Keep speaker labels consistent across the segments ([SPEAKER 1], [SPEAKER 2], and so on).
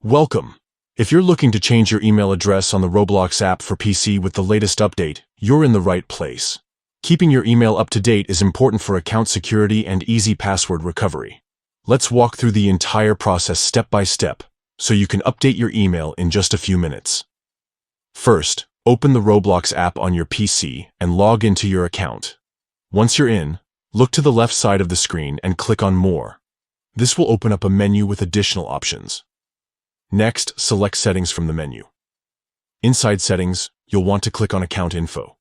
[SPEAKER 1] Welcome! If you're looking to change your email address on the Roblox app for PC with the latest update, you're in the right place. Keeping your email up to date is important for account security and easy password recovery. Let's walk through the entire process step by step, so you can update your email in just a few minutes. First, open the Roblox app on your PC and log into your account. Once you're in, look to the left side of the screen and click on More. This will open up a menu with additional options. Next, select Settings from the menu. Inside Settings, you'll want to click on Account Info.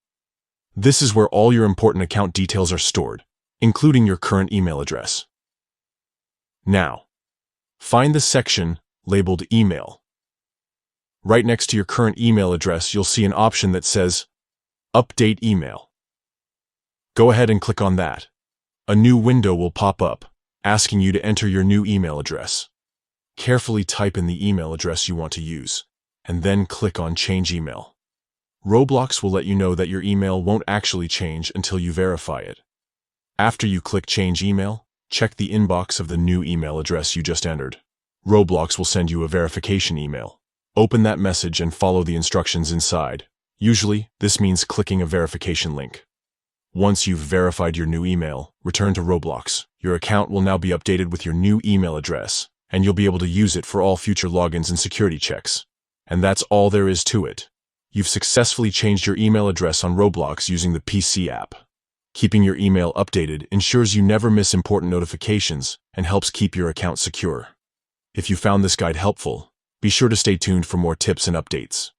[SPEAKER 1] This is where all your important account details are stored, including your current email address. Now, find the section labeled Email. Right next to your current email address, you'll see an option that says Update Email. Go ahead and click on that. A new window will pop up, asking you to enter your new email address. Carefully type in the email address you want to use, and then click on Change Email. Roblox will let you know that your email won't actually change until you verify it. After you click Change Email, check the inbox of the new email address you just entered. Roblox will send you a verification email. Open that message and follow the instructions inside. Usually, this means clicking a verification link. Once you've verified your new email, return to Roblox. Your account will now be updated with your new email address, and you'll be able to use it for all future logins and security checks. And that's all there is to it. You've successfully changed your email address on Roblox using the PC app. Keeping your email updated ensures you never miss important notifications and helps keep your account secure. If you found this guide helpful, be sure to stay tuned for more tips and updates.